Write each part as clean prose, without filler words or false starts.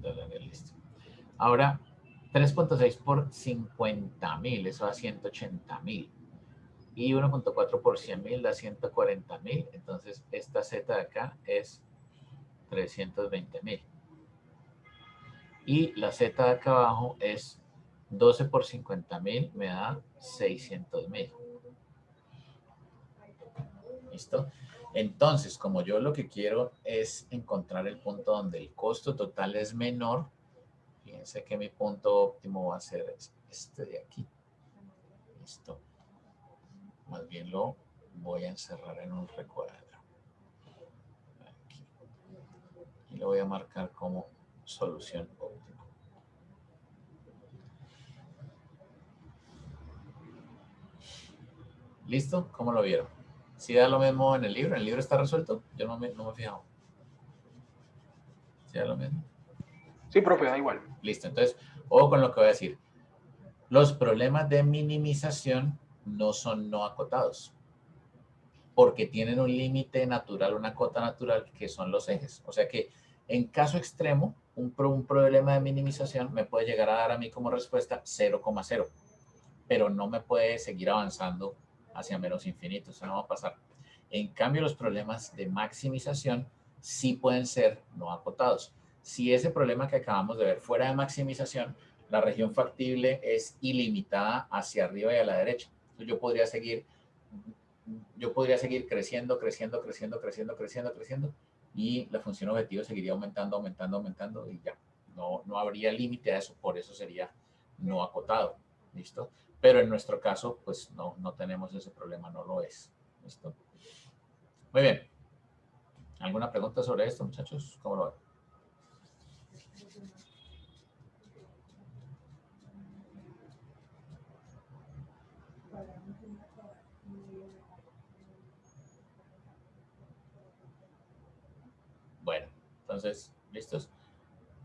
$100, listo. Ahora, 3.6 por 50.000, eso da 180.000. Y 1.4 por 100.000 da 140.000. Entonces, esta Z de acá es 320.000. Y la Z de acá abajo es 12 por 50.000, me da 600.000. ¿Listo? Entonces, como yo lo que quiero es encontrar el punto donde el costo total es menor, fíjense que mi punto óptimo va a ser este de aquí. ¿Listo? Más bien lo voy a encerrar en un recuadro. Aquí. Y lo voy a marcar como solución óptima. ¿Listo? ¿Cómo lo vieron? ¿Sí da lo mismo en el libro? ¿El libro está resuelto? Yo no me he fijado. ¿Sí da lo mismo? Sí, profe, da igual. Listo, entonces, ojo con lo que voy a decir. Los problemas de minimización no son no acotados, porque tienen un límite natural, una cota natural, que son los ejes. O sea que, en caso extremo, un problema de minimización me puede llegar a dar a mí como respuesta 0,0, pero no me puede seguir avanzando hacia menos infinito, eso no va a pasar. En cambio, los problemas de maximización sí pueden ser no acotados. Si ese problema que acabamos de ver fuera de maximización, la región factible es ilimitada hacia arriba y a la derecha. Entonces yo podría seguir creciendo, creciendo, creciendo, creciendo, creciendo, creciendo, y la función objetivo seguiría aumentando, aumentando, aumentando, y ya. No habría límite a eso, por eso sería no acotado. ¿Listo? Pero en nuestro caso, pues no tenemos ese problema, no lo es. ¿Listo? Muy bien. ¿Alguna pregunta sobre esto, muchachos? ¿Cómo lo ven? Bueno, entonces, ¿listos?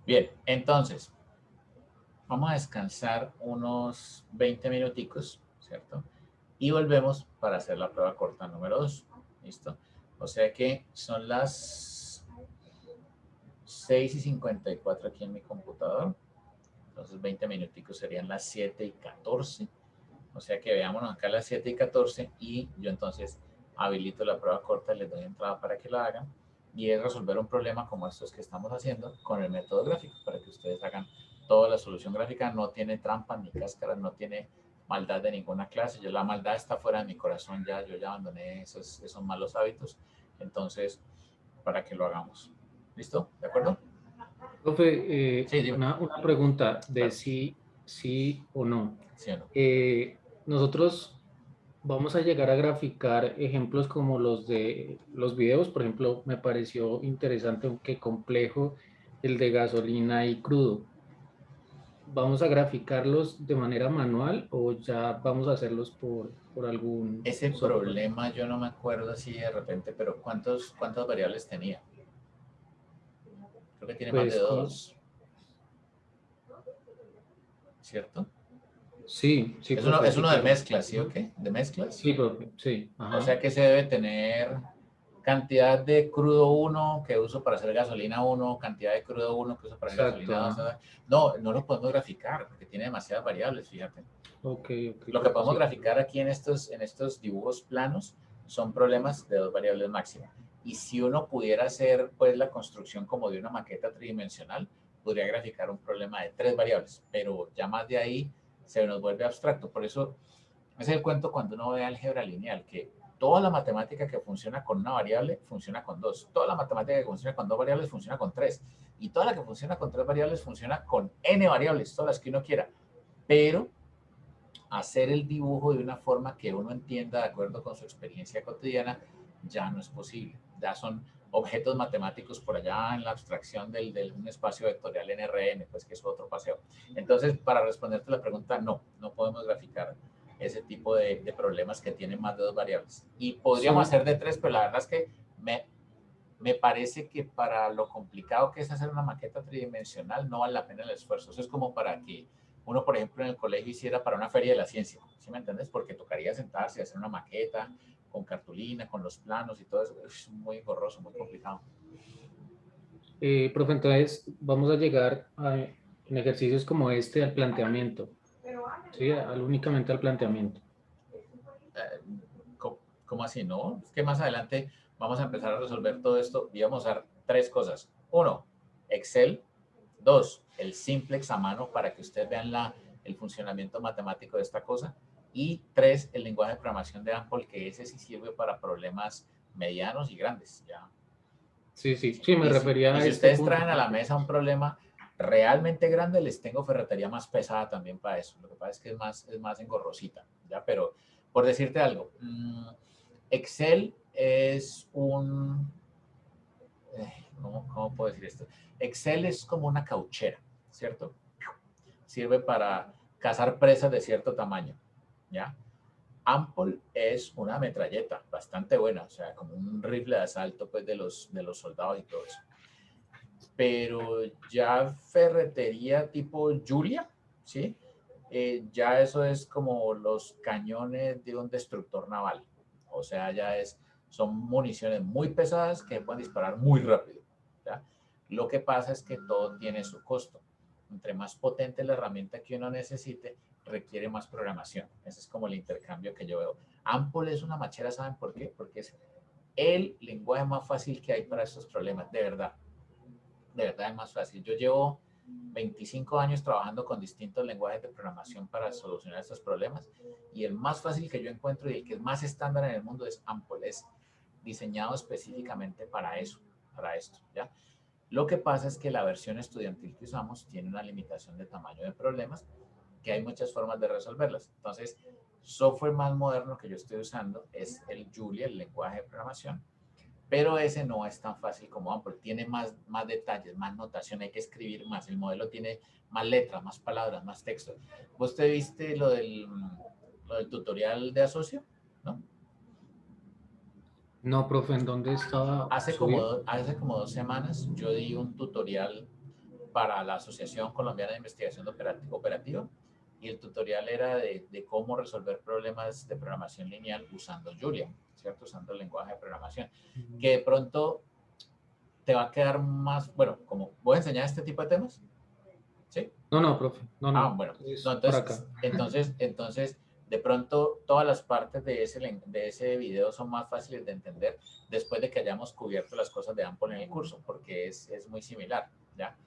Bien, entonces, vamos a descansar unos 20 minuticos, ¿cierto? Y volvemos para hacer la prueba corta número 2. ¿Listo? O sea que son las 6:54 aquí en mi computador. Entonces 20 minuticos serían las 7:14. O sea que veámonos acá a las 7:14 y yo entonces habilito la prueba corta, les doy entrada para que la hagan. Y es resolver un problema como estos que estamos haciendo con el método gráfico, para que ustedes hagan toda la solución gráfica. No tiene trampa ni cáscara, no tiene maldad de ninguna clase. Yo, la maldad está fuera de mi corazón ya, yo ya abandoné esos malos hábitos. Entonces, para que lo hagamos. ¿Listo? ¿De acuerdo? Profe, Sí, dime. una pregunta de Claro. sí o no. ¿Sí o no? Nosotros vamos a llegar a graficar ejemplos como los de los videos. Por ejemplo, me pareció interesante, aunque complejo, el de gasolina y crudo. ¿Vamos a graficarlos de manera manual o ya vamos a hacerlos por algún Ese software? problema yo no me acuerdo así de repente, pero ¿cuántas variables tenía? Creo que tiene más de Pues dos, ¿cierto? sí, sí, profe, Es sí, uno de claro. mezclas, ¿sí o qué? ¿De mezclas? Sí, profe, sí, O sea ajá. que se debe tener cantidad de crudo 1 que uso para hacer gasolina 1, cantidad de crudo 1 que uso para hacer Exacto, gasolina 2. ajá. No lo podemos graficar porque tiene demasiadas variables, fíjate. Ok, ok, Lo que profe, podemos sí. graficar aquí en estos dibujos planos son problemas de dos variables máximas. Y si uno pudiera hacer pues la construcción como de una maqueta tridimensional, podría graficar un problema de tres variables, pero ya más de ahí se nos vuelve abstracto. Por eso es el cuento cuando uno ve álgebra lineal, que toda la matemática que funciona con una variable funciona con dos, toda la matemática que funciona con dos variables funciona con tres, y toda la que funciona con tres variables funciona con n variables, todas las que uno quiera, pero hacer el dibujo de una forma que uno entienda de acuerdo con su experiencia cotidiana ya no es posible. Ya son objetos matemáticos por allá en la abstracción de un espacio vectorial NRN, pues que es otro paseo. Entonces, para responderte la pregunta, no podemos graficar ese tipo de problemas que tienen más de dos variables. Y podríamos Son, hacer de tres, pero la verdad es que me parece que para lo complicado que es hacer una maqueta tridimensional no vale la pena el esfuerzo. Eso es como para que uno, por ejemplo, en el colegio hiciera para una feria de la ciencia, ¿sí me entiendes? Porque tocaría sentarse y hacer una maqueta con cartulina, con los planos y todo eso. Es muy engorroso, muy complicado. Profe, entonces vamos a llegar en ejercicios como este al planteamiento, ¿sí? Únicamente al planteamiento. ¿Cómo así? No, es que más adelante vamos a empezar a resolver todo esto y vamos a usar 3 cosas. 1, Excel. 2, el simplex a mano para que ustedes vean el funcionamiento matemático de esta cosa. Y 3, el lenguaje de programación de Ample, que ese sí sirve para problemas medianos y grandes. ¿Ya? Sí, me y refería a si este ustedes punto. traen a la mesa un problema realmente grande, les tengo ferretería más pesada también para eso. Lo que pasa es que es más engorrosita, ¿ya? Pero por decirte algo, Excel es ¿cómo puedo decir esto? Excel es como una cauchera, ¿cierto? Sirve para cazar presas de cierto tamaño, ¿ya? Ample es una metralleta bastante buena, o sea, como un rifle de asalto pues, de los soldados y todo eso. Pero ya ferretería tipo Julia, ¿sí? Ya eso es como los cañones de un destructor naval. O sea, son municiones muy pesadas que pueden disparar muy rápido, ¿ya? Lo que pasa es que todo tiene su costo. Entre más potente la herramienta que uno necesite, requiere más programación. Ese es como el intercambio que yo veo. Ample es una machera, ¿saben por qué? Porque es el lenguaje más fácil que hay para estos problemas, de verdad es más fácil. Yo llevo 25 años trabajando con distintos lenguajes de programación para solucionar estos problemas y el más fácil que yo encuentro y el que es más estándar en el mundo es Ample, es diseñado específicamente para eso, para esto, ¿ya? Lo que pasa es que la versión estudiantil que usamos tiene una limitación de tamaño de problemas que hay muchas formas de resolverlas. Entonces, software más moderno que yo estoy usando es el Julia, el lenguaje de programación, pero ese no es tan fácil como Ample. Tiene más detalles, más notación, hay que escribir más. El modelo tiene más letras, más palabras, más texto. ¿Vos te viste lo del tutorial de Asocio? ¿No? No, profe, ¿en dónde estaba subido? Hace como 2 semanas yo di un tutorial para la Asociación Colombiana de Investigación Operativa y el tutorial era de cómo resolver problemas de programación lineal usando Julia, ¿cierto? Usando el lenguaje de programación. Que de pronto te va a quedar más, bueno, como voy a enseñar este tipo de temas, ¿sí? No, profe, no. Bueno, Es no, por acá. entonces, de pronto todas las partes de ese video son más fáciles de entender después de que hayamos cubierto las cosas de Ample en el curso, porque es muy similar, ¿ya?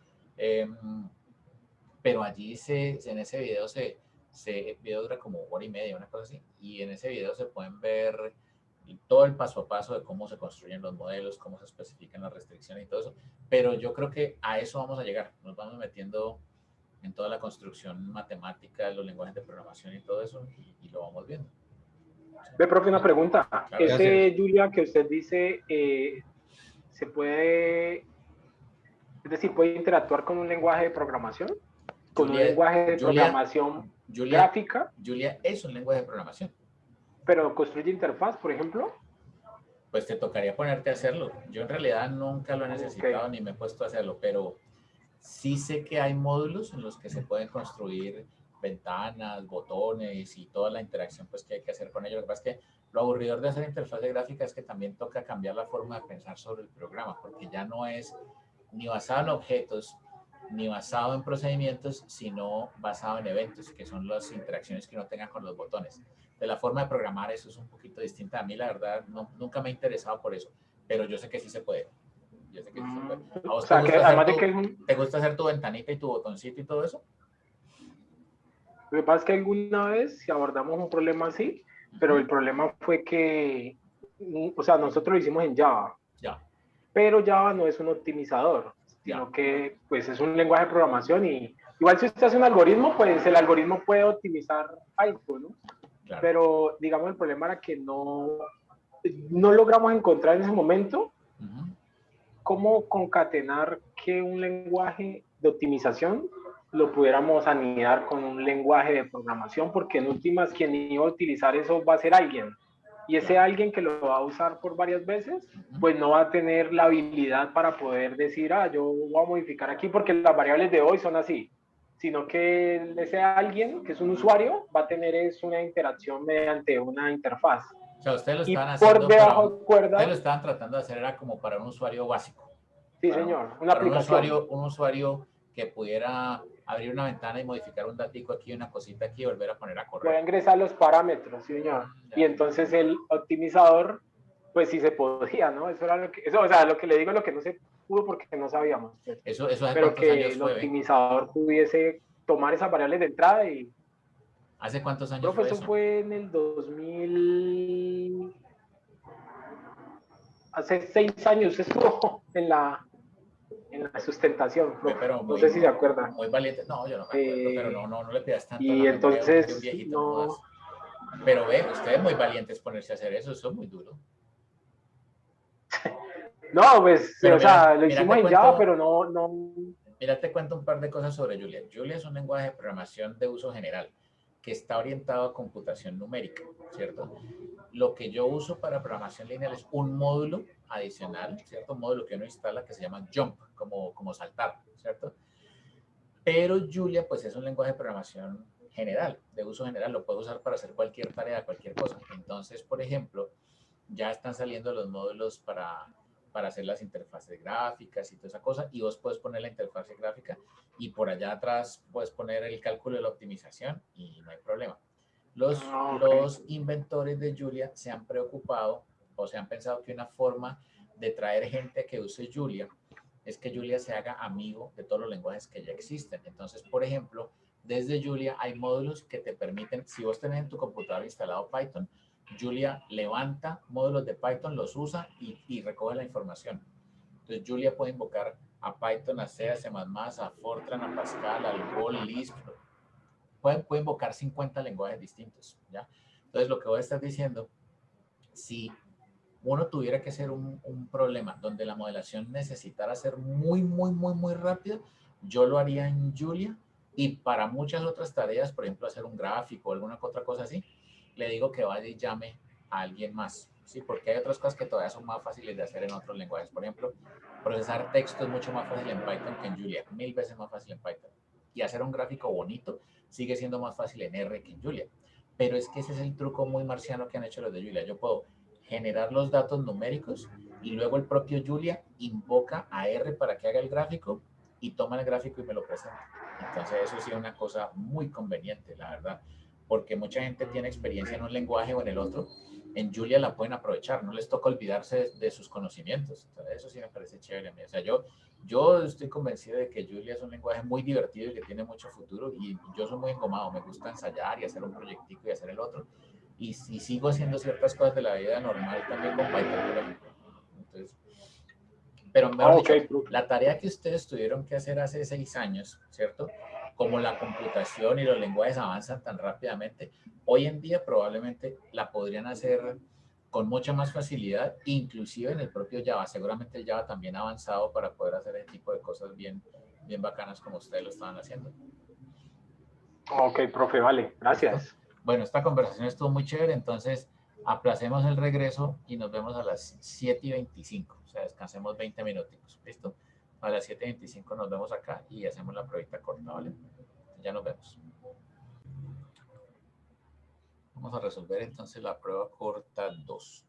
Pero allí en ese video el video dura como 1 hora y media, una cosa así, y en ese video se pueden ver todo el paso a paso de cómo se construyen los modelos, cómo se especifican las restricciones y todo eso, pero yo creo que a eso vamos a llegar, nos vamos metiendo en toda la construcción matemática, los lenguajes de programación y todo eso, y lo vamos viendo. Ve, profe, una pregunta. Claro, Ese Julia que usted dice, ¿se puede, es decir, puede interactuar con un lenguaje de programación? ¿Con un lenguaje de programación gráfica? Julia es un lenguaje de programación. ¿Pero construye interfaz, por ejemplo? Pues te tocaría ponerte a hacerlo. Yo en realidad nunca lo he necesitado ni me he puesto a hacerlo, pero sí sé que hay módulos en los que se pueden construir ventanas, botones y toda la interacción pues, que hay que hacer con ellos. Lo que pasa es que lo aburridor de hacer interfaces gráficas es que también toca cambiar la forma de pensar sobre el programa, porque ya no es ni basado en objetos, ni basado en procedimientos, sino basado en eventos, que son las interacciones que uno tenga con los botones. De la forma de programar eso es un poquito distinta. A mí, la verdad, nunca me he interesado por eso, pero yo sé que sí se puede. Yo sé que sí se puede. ¿A vos te gusta hacer tu ventanita y tu botoncito y todo eso? Lo que pasa es que alguna vez abordamos un problema así, pero el problema fue que, o sea, nosotros lo hicimos en Java. Ya. Pero Java no es un optimizador, sino que pues es un lenguaje de programación y igual si usted hace un algoritmo, pues el algoritmo puede optimizar algo, ¿no? Claro. Pero digamos el problema era que no logramos encontrar en ese momento cómo concatenar que un lenguaje de optimización lo pudiéramos anidar con un lenguaje de programación, porque en últimas quien iba a utilizar eso va a ser alguien. Y ese alguien que lo va a usar por varias veces, pues no va a tener la habilidad para poder decir, yo voy a modificar aquí porque las variables de hoy son así, sino que ese alguien, que es un usuario, va a tener una interacción mediante una interfaz. O sea, ustedes lo estaban haciendo ustedes lo estaban tratando de hacer, era como para un usuario básico. Sí, señor, una aplicación. Un usuario que pudiera abrir una ventana y modificar un datico aquí, una cosita aquí y volver a poner a Voy a correr. ingresar los parámetros, sí, señor. Y entonces el optimizador, pues sí se podía, ¿no? Eso era lo que, eso, o sea, lo que le digo, lo que no se pudo porque no sabíamos, pues. Eso hace Pero cuántos que años el fue, ¿ve? optimizador pudiese tomar esas variables de entrada y, ¿Hace cuántos años profe, fue eso eso? fue en el 2000, hace 6 años estuvo en la sustentación, profe. Pero No sé si se acuerda. muy valiente. No, yo no me acuerdo, pero no le pidas tanto a Y la memoria de un entonces, viejito, no no, jodas. Pero ve, ustedes muy valientes ponerse a hacer eso es muy duro. no, pues, Pero o sea, lo mira, hicimos te en Java, cuento, pero no. mira, te cuento un par de cosas sobre Julia. Julia es un lenguaje de programación de uso general que está orientado a computación numérica, ¿cierto? Lo que yo uso para programación lineal es un módulo adicional, ¿cierto? Un módulo que uno instala que se llama Jump, como saltar, ¿cierto? Pero Julia, pues es un lenguaje de programación general, de uso general, lo puedo usar para hacer cualquier tarea, cualquier cosa. Entonces, por ejemplo, ya están saliendo los módulos para hacer las interfaces gráficas y toda esa cosa, y vos puedes poner la interfaz gráfica y por allá atrás puedes poner el cálculo de la optimización y no hay problema. Okay. Los inventores de Julia se han preocupado o se han pensado que una forma de traer gente que use Julia es que Julia se haga amigo de todos los lenguajes que ya existen. Entonces, por ejemplo, desde Julia hay módulos que te permiten, si vos tenés en tu computador instalado Python, Julia levanta módulos de Python, los usa y recoge la información. Entonces, Julia puede invocar a Python, a C, a C++, a Fortran, a Pascal, al Go, Lisp. Puede invocar 50 lenguajes distintos, ¿ya? Entonces, lo que voy a estar diciendo, si uno tuviera que hacer un problema donde la modelación necesitara ser muy rápida, yo lo haría en Julia y para muchas otras tareas, por ejemplo, hacer un gráfico o alguna otra cosa así, le digo que vaya y llame a alguien más, ¿sí? Porque hay otras cosas que todavía son más fáciles de hacer en otros lenguajes. Por ejemplo, procesar texto es mucho más fácil en Python que en Julia, 1000 veces más fácil en Python. Y hacer un gráfico bonito sigue siendo más fácil en R que en Julia. Pero es que ese es el truco muy marciano que han hecho los de Julia. Yo puedo generar los datos numéricos y luego el propio Julia invoca a R para que haga el gráfico y toma el gráfico y me lo presenta. Entonces eso sí es una cosa muy conveniente, la verdad, porque mucha gente tiene experiencia en un lenguaje o en el otro. En Julia la pueden aprovechar, no les toca olvidarse de sus conocimientos. Entonces, eso sí me parece chévere a mí. O sea, yo estoy convencido de que Julia es un lenguaje muy divertido y que tiene mucho futuro y yo soy muy engomado, me gusta ensayar y hacer un proyectico y hacer el otro y sigo haciendo ciertas cosas de la vida normal también con Python, por ejemplo. Entonces, pero mejor dicho, Okay. la tarea que ustedes tuvieron que hacer hace 6 años, ¿cierto? Como la computación y los lenguajes avanzan tan rápidamente, hoy en día probablemente la podrían hacer con mucha más facilidad, inclusive en el propio Java. Seguramente el Java también ha avanzado para poder hacer ese tipo de cosas bien bacanas como ustedes lo estaban haciendo. Ok, profe, vale, ¿Listo? gracias. Bueno, esta conversación estuvo muy chévere, entonces aplacemos el regreso y nos vemos a las 7:25, o sea, descansemos 20 minutos, ¿listo? A las 7:25 nos vemos acá y hacemos la pruebita corta, ¿vale? Ya nos vemos. Vamos a resolver entonces la prueba corta 2.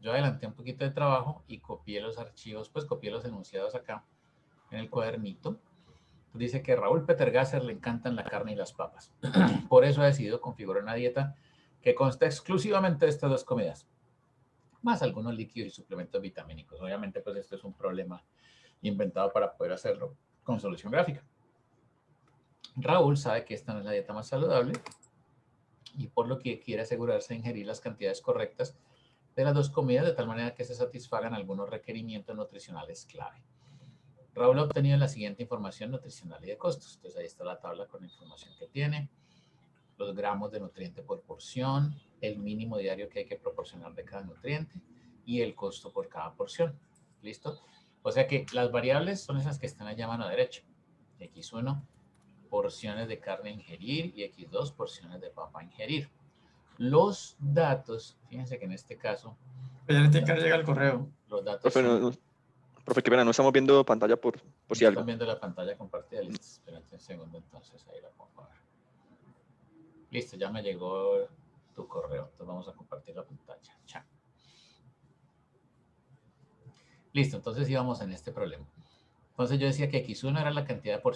Yo adelanté un poquito de trabajo y copié los archivos, pues copié los enunciados acá en el cuadernito. Dice que a Raúl Petergasser le encantan la carne y las papas. Por eso ha decidido configurar una dieta que consta exclusivamente de estas dos comidas, más algunos líquidos y suplementos vitamínicos. Obviamente, pues esto es un problema inventado para poder hacerlo con solución gráfica. Raúl sabe que esta no es la dieta más saludable y por lo que quiere asegurarse de ingerir las cantidades correctas de las dos comidas de tal manera que se satisfagan algunos requerimientos nutricionales clave. Raúl ha obtenido la siguiente información nutricional y de costos. Entonces ahí está la tabla con la información que tiene, los gramos de nutriente por porción, el mínimo diario que hay que proporcionar de cada nutriente y el costo por cada porción. ¿Listo? O sea que las variables son esas que están allá a mano derecha. X1, porciones de carne a ingerir y X2, porciones de papa a ingerir. Los datos, fíjense que en este caso... Ya le tiene que llegar el correo. Los datos profe, son... profe, qué pena, no estamos viendo pantalla por si Están algo. viendo la pantalla compartida. Listo, espérate un segundo, entonces ahí la pongo a ver. Listo, ya me llegó tu correo. Entonces vamos a compartir la pantalla. Chao. Listo, entonces íbamos en este problema. Entonces yo decía que X1 era la cantidad de